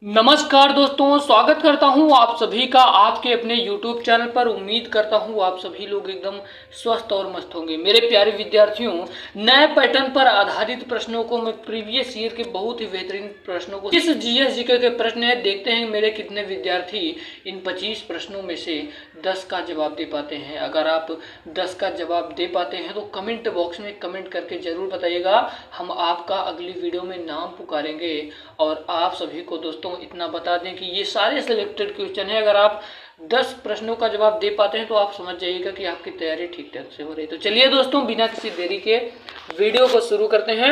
नमस्कार दोस्तों, स्वागत करता हूं आप सभी का आपके अपने YouTube चैनल पर। उम्मीद करता हूं आप सभी लोग एकदम स्वस्थ और मस्त होंगे। मेरे प्यारे विद्यार्थियों, नए पैटर्न पर आधारित प्रश्नों को मैं प्रीवियस ईयर के बहुत ही बेहतरीन प्रश्नों को इस जीएस जीके के प्रश्न है, देखते हैं मेरे कितने विद्यार्थी इन 25 प्रश्नों में से 10 का जवाब दे पाते हैं। अगर आप 10 का जवाब दे पाते हैं तो कमेंट बॉक्स में कमेंट करके जरूर बताइएगा। हम आपका अगली वीडियो में नाम पुकारेंगे। और आप सभी को दोस्तों इतना बता दें कि ये सारे सिलेक्टेड क्वेश्चन है। अगर आप 10 प्रश्नों का जवाब दे पाते हैं तो आप समझ जाइएगा कि आपकी तैयारी ठीक ठाक से हो रही है। तो चलिए दोस्तों, बिना किसी देरी के वीडियो को शुरू करते हैं।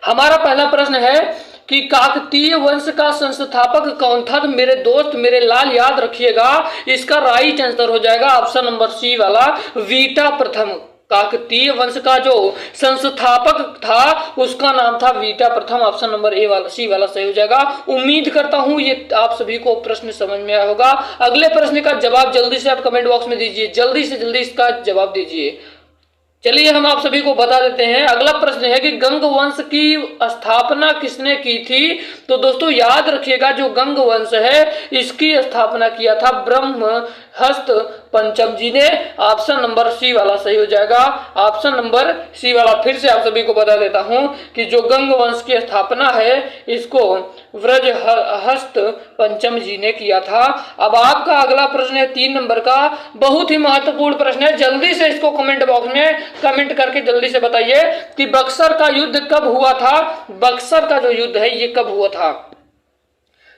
हमारा पहला प्रश्न है कि काकतीय वंश का संस्थापक कौन था? तो मेरे दोस्त मेरे लाल याद रखिएगा, इसका राइट आंसर हो जाएगा ऑप्शन नंबर सी वाला, वीटा प्रथम। काकतीय वंश का जो संस्थापक था उसका नाम था वीटा प्रथम। ऑप्शन नंबर ए वाला सी वाला सही हो जाएगा। उम्मीद करता हूं ये आप सभी को प्रश्न समझ में आया होगा। अगले प्रश्न का जवाब जल्दी से आप कमेंट बॉक्स में दीजिए, जल्दी से जल्दी इसका जवाब दीजिए। चलिए हम आप सभी को बता देते हैं। अगला प्रश्न है कि गंग वंश की स्थापना किसने की थी? तो दोस्तों याद रखिएगा, जो गंग वंश है इसकी स्थापना किया था ब्रह्महस्त पंचम जी ने। ऑप्शन नंबर सी वाला सही हो जाएगा। ऑप्शन नंबर सी वाला फिर से आप सभी को बता देता हूं कि जो गंग वंश की स्थापना है इसको ब्रजहस्त पंचम जी ने किया था। अब आपका अगला प्रश्न है 3 नंबर का, बहुत ही महत्वपूर्ण प्रश्न है। जल्दी से इसको कमेंट बॉक्स में कमेंट करके जल्दी से बताइए कि बक्सर का युद्ध कब हुआ था? बक्सर का जो युद्ध है ये कब हुआ था?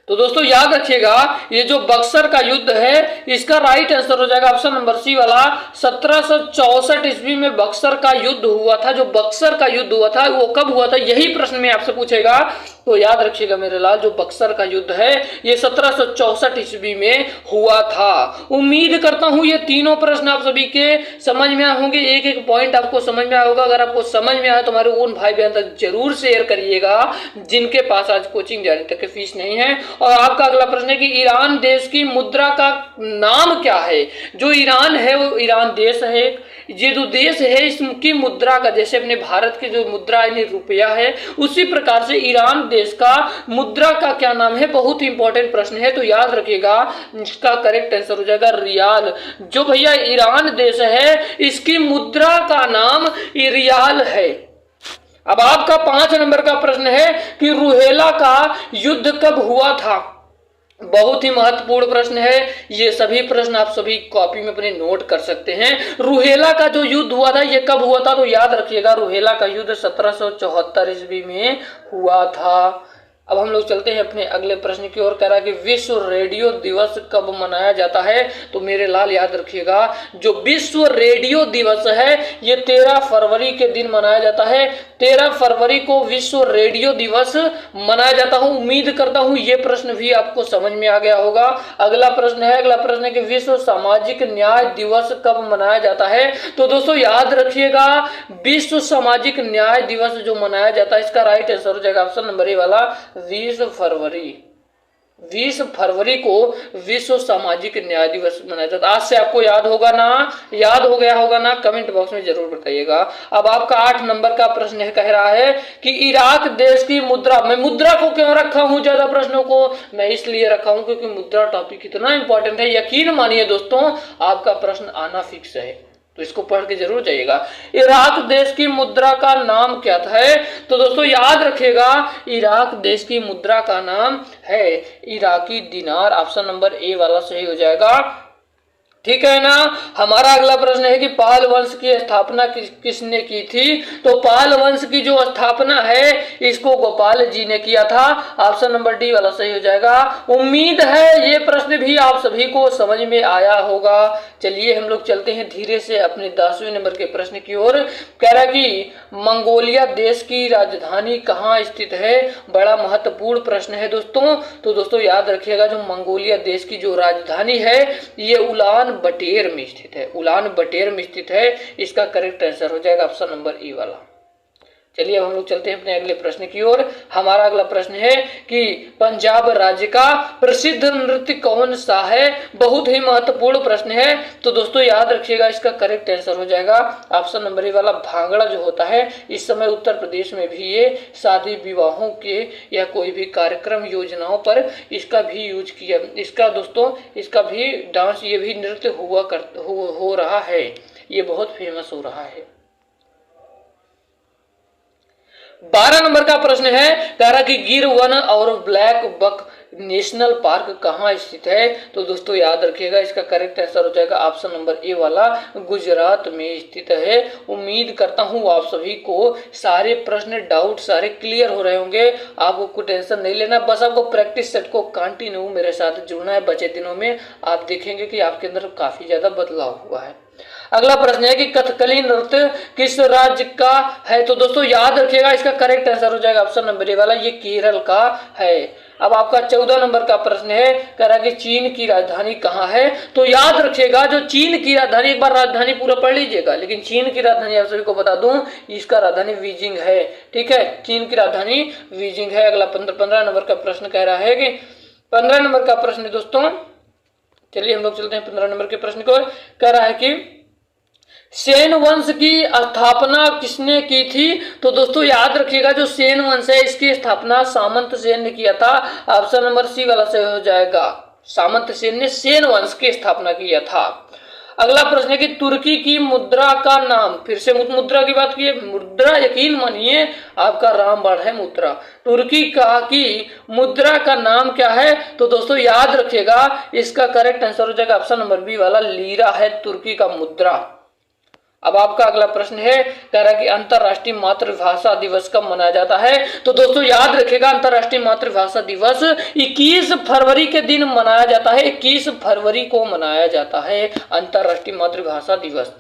तो दोस्तों याद रखिएगा, ये जो बक्सर का युद्ध है इसका राइट आंसर हो जाएगा ऑप्शन नंबर सी वाला। 1764 ईस्वी में बक्सर का युद्ध हुआ था। जो बक्सर का युद्ध हुआ था वो कब हुआ था, यही प्रश्न में आपसे पूछेगा। तो याद रखिएगा मेरे लाल, जो बक्सर का युद्ध है ये 1764 ईस्वी में हुआ था। उम्मीद करता हूं ये तीनों प्रश्न आप सभी के समझ में आए होंगे, एक एक पॉइंट आपको समझ में आया होगा। अगर आपको समझ में आया तो हमारे उन भाई बहन तक जरूर शेयर करिएगा जिनके पास आज कोचिंग जाने तक की फीस नहीं है। और आपका अगला प्रश्न है कि ईरान देश की मुद्रा का नाम क्या है? जो ईरान है वो ईरान देश है। ये जो देश है इसकी मुद्रा का, जैसे अपने भारत की जो मुद्रा यानी रुपया है, उसी प्रकार से ईरान देश का मुद्रा का क्या नाम है? बहुत ही इंपॉर्टेंट प्रश्न है, तो याद रखिएगा इसका करेक्ट आंसर हो जाएगा रियाल। जो भैया ईरान देश है इसकी मुद्रा का नाम रियाल है। अब आपका 5 नंबर का प्रश्न है कि रुहेला का युद्ध कब हुआ था? बहुत ही महत्वपूर्ण प्रश्न है। ये सभी प्रश्न आप सभी कॉपी में अपने नोट कर सकते हैं। रुहेला का जो युद्ध हुआ था ये कब हुआ था? तो याद रखिएगा, रुहेला का युद्ध 1774 ईस्वी में हुआ था। अब हम लोग चलते हैं अपने अगले प्रश्न की ओर। कह रहा है कि विश्व रेडियो दिवस कब मनाया जाता है? तो मेरे लाल याद रखिएगा, जो विश्व रेडियो दिवस है ये 13 फरवरी के दिन मनाया जाता है। 13 फरवरी को विश्व रेडियो दिवस मनाया जाता हूं। उम्मीद करता हूं ये प्रश्न भी आपको समझ में आ गया होगा। अगला प्रश्न है कि विश्व सामाजिक न्याय दिवस कब मनाया जाता है? तो दोस्तों याद रखिएगा, विश्व सामाजिक न्याय दिवस जो मनाया जाता है इसका राइट आंसर हो जाएगा ऑप्शन नंबर ए वाला, 20 फरवरी। 20 फरवरी को विश्व सामाजिक न्याय दिवस मनाया जाता है। आज से आपको याद होगा ना, याद हो गया होगा ना? कमेंट बॉक्स में जरूर बताइएगा। अब आपका 8 नंबर का प्रश्न है, कह रहा है कि इराक देश की मुद्रा, मैं मुद्रा को क्यों रखा हूं ज्यादा प्रश्नों को? मैं इसलिए रखा हूं क्योंकि मुद्रा टॉपिक इतना इंपॉर्टेंट है। यकीन मानिए दोस्तों, आपका प्रश्न आना फिक्स है, तो इसको पढ़ के जरूर जाइएगा। इराक देश की मुद्रा का नाम क्या था? तो दोस्तों याद रखिएगा, इराक देश की मुद्रा का नाम है इराकी दिनार। ऑप्शन नंबर ए वाला सही हो जाएगा। ठीक है ना? हमारा अगला प्रश्न है कि पाल वंश की स्थापना किसने की थी? तो पाल वंश की जो स्थापना है इसको गोपाल जी ने किया था। ऑप्शन नंबर डी वाला सही हो जाएगा। उम्मीद है ये प्रश्न भी आप सभी को समझ में आया होगा। चलिए हम लोग चलते हैं धीरे से अपने 10वें नंबर के प्रश्न की ओर। कह रहा है कि मंगोलिया देश की राजधानी कहाँ स्थित है? बड़ा महत्वपूर्ण प्रश्न है दोस्तों। तो दोस्तों याद रखिएगा, जो मंगोलिया देश की जो राजधानी है ये उलान बटेर में स्थित है। उलान बटेर में स्थित है। इसका करेक्ट आंसर हो जाएगा ऑप्शन नंबर ई वाला। चलिए अब हम लोग चलते हैं अपने अगले प्रश्न की ओर। हमारा अगला प्रश्न है कि पंजाब राज्य का प्रसिद्ध नृत्य कौन सा है। बहुत ही महत्वपूर्ण प्रश्न है, तो दोस्तों याद रखिएगा, इसका करेक्ट आंसर हो जाएगा ऑप्शन नंबर ए वाला भांगड़ा जो होता है। इस समय उत्तर प्रदेश में भी ये शादी विवाहों के या कोई भी कार्यक्रम योजनाओं पर इसका भी यूज किया, इसका दोस्तों इसका भी डांस, ये भी नृत्य हो रहा है, ये बहुत फेमस हो रहा है। 12 नंबर का प्रश्न है, कह रहा कि गिर वन और ब्लैक बक नेशनल पार्क कहाँ स्थित है। तो दोस्तों याद रखिएगा, इसका करेक्ट आंसर हो जाएगा ऑप्शन नंबर ए वाला, गुजरात में स्थित है। उम्मीद करता हूँ आप सभी को सारे प्रश्न डाउट सारे क्लियर हो रहे होंगे। आपको कोई टेंशन नहीं लेना, बस आपको प्रैक्टिस सेट को कंटिन्यू मेरे साथ जुड़ना है। बचे दिनों में आप देखेंगे कि आपके अंदर काफी ज्यादा बदलाव हुआ है। अगला प्रश्न है कि कथकली नृत्य किस राज्य का है। तो दोस्तों याद रखिएगा, इसका करेक्ट आंसर हो जाएगा ऑप्शन नंबर ए वाला, ये केरल का है। अब आपका 14 नंबर का प्रश्न है, कह रहा कि चीन की राजधानी कहाँ है। तो याद रखिएगा, जो चीन की राजधानी, एक बार राजधानी पूरा पढ़ लीजिएगा, लेकिन चीन की राजधानी आप सभी को बता दूं, इसका राजधानी बीजिंग है। ठीक है, चीन की राजधानी बीजिंग है। अगला 15 नंबर का प्रश्न कह रहा है कि 15 नंबर का प्रश्न दोस्तों, चलिए हम लोग चलते हैं 15 नंबर के प्रश्न को। कह रहा है कि सेन वंश की स्थापना किसने की थी। तो दोस्तों याद रखिएगा, जो सेन वंश है इसकी स्थापना सामंत सेन ने किया था। ऑप्शन नंबर सी वाला से हो जाएगा, सामंत सेन ने सेन वंश की स्थापना किया था। अगला प्रश्न है कि तुर्की की मुद्रा का नाम, फिर से मुद्रा की बात की, मुद्रा यकीन मानिए आपका रामबाण है मुद्रा। तुर्की का की मुद्रा का नाम क्या है। तो दोस्तों याद रखिएगा, इसका करेक्ट आंसर हो जाएगा ऑप्शन नंबर बी वाला, लीरा है तुर्की का मुद्रा। अब आपका अगला प्रश्न है, कह रहा है कि अंतरराष्ट्रीय मातृभाषा दिवस कब मनाया जाता है। तो दोस्तों याद रखिएगा, अंतरराष्ट्रीय मातृभाषा दिवस 21 फरवरी के दिन मनाया जाता है। 21 फरवरी को मनाया जाता है अंतरराष्ट्रीय मातृभाषा दिवस।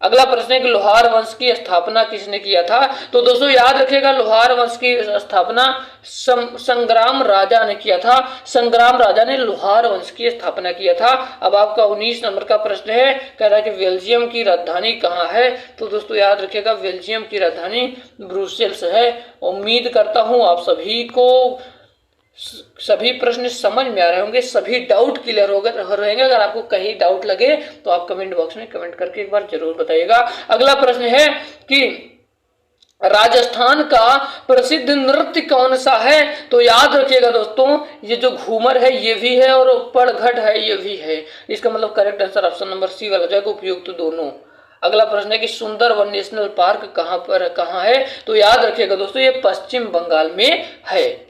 अगला प्रश्न है कि लोहार वंश की स्थापना किसने किया था। तो दोस्तों याद रखिएगा, लोहार वंश की स्थापना संग्राम राजा ने किया था। संग्राम राजा ने लोहार वंश की स्थापना किया था। अब आपका 19 नंबर का प्रश्न है, कह रहा है कि बेल्जियम की राजधानी कहाँ है। तो दोस्तों याद रखिएगा, बेल्जियम की राजधानी ब्रुसेल्स है। उम्मीद करता हूँ आप सभी को सभी प्रश्न समझ में आ रहे होंगे, सभी डाउट क्लियर हो रहेंगे। अगर आपको कहीं डाउट लगे तो आप कमेंट बॉक्स में कमेंट करके एक बार जरूर बताइएगा। अगला प्रश्न है कि राजस्थान का प्रसिद्ध नृत्य कौन सा है। तो याद रखिएगा दोस्तों, ये जो घूमर है ये भी है और पड़घट है ये भी है। इसका मतलब correct answer option number C वाला जाएगा, उपयुक्त दोनों। अगला प्रश्न है कि सुंदरवन नेशनल पार्क कहाँ है। तो याद रखिएगा दोस्तों, ये पश्चिम बंगाल में है।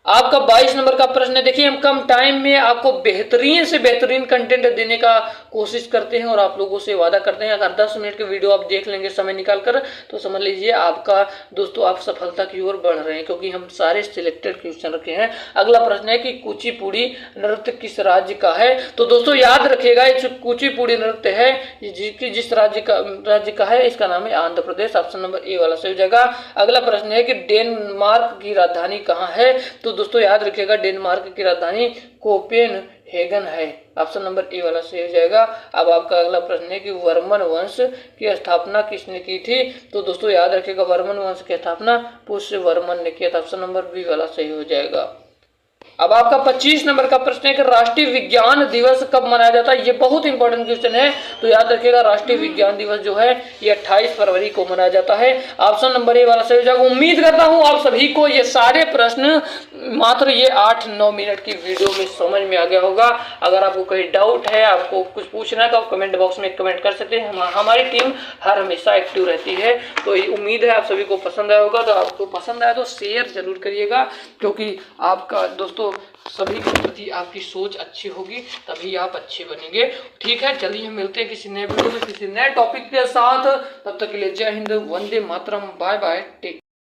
आपका 22 नंबर का प्रश्न है, देखिए हम कम टाइम में आपको बेहतरीन से बेहतरीन कंटेंट देने का कोशिश करते हैं और आप लोगों से वादा करते हैं, अगर 10 मिनट की वीडियो आप देख लेंगे समय निकाल कर, तो समझ लीजिए आपका दोस्तों आप सफलता की ओर बढ़ रहे हैं, क्योंकि हम सारे सिलेक्टेड क्वेश्चन रखे हैं। अगला प्रश्न है कि कुचिपुड़ी नृत्य किस राज्य का है। तो दोस्तों याद रखिएगा, ये कुचिपुड़ी नृत्य है जिस राज्य का है, इसका नाम है Andhra Pradesh. Option number A वाला सही हो जाएगा। अगला प्रश्न है कि डेनमार्क की राजधानी कहाँ है। तो दोस्तों याद रखिएगा, डेनमार्क की राजधानी कोपेनहेगन है। ऑप्शन नंबर ए वाला सही हो जाएगा। अब आपका अगला प्रश्न है कि वर्मन वंश की स्थापना किसने की थी। तो दोस्तों याद रखिएगा, वर्मन वंश की स्थापना पुष्य वर्मन ने किया था। ऑप्शन नंबर बी वाला सही हो जाएगा। अब आपका 25 नंबर का प्रश्न है कि राष्ट्रीय विज्ञान दिवस कब मनाया जाता है। ये बहुत इंपॉर्टेंट क्वेश्चन है, तो याद रखिएगा राष्ट्रीय विज्ञान दिवस जो है ये 28 फरवरी को मनाया जाता है। ऑप्शन नंबर ए वाला सही हो जाएगा। उम्मीद करता हूं आप सभी को ये सारे प्रश्न मात्र ये 8-9 मिनट की वीडियो में समझ में आ गया होगा। अगर आपको कोई डाउट है, आपको कुछ पूछना है, तो आप कमेंट बॉक्स में कमेंट कर सकते हैं। हमारी टीम हर हमेशा एक्टिव रहती है। तो उम्मीद है आप सभी को पसंद आया होगा। तो आपको पसंद आया तो शेयर जरूर करिएगा, क्योंकि आपका दोस्तों सभी के प्रति आपकी सोच अच्छी होगी, तभी आप अच्छे बनेंगे। ठीक है, चलिए मिलते हैं किसी नए वीडियो में किसी नए टॉपिक के साथ। तब तक के लिए जय Hind, Vande Mataram, bye bye, take.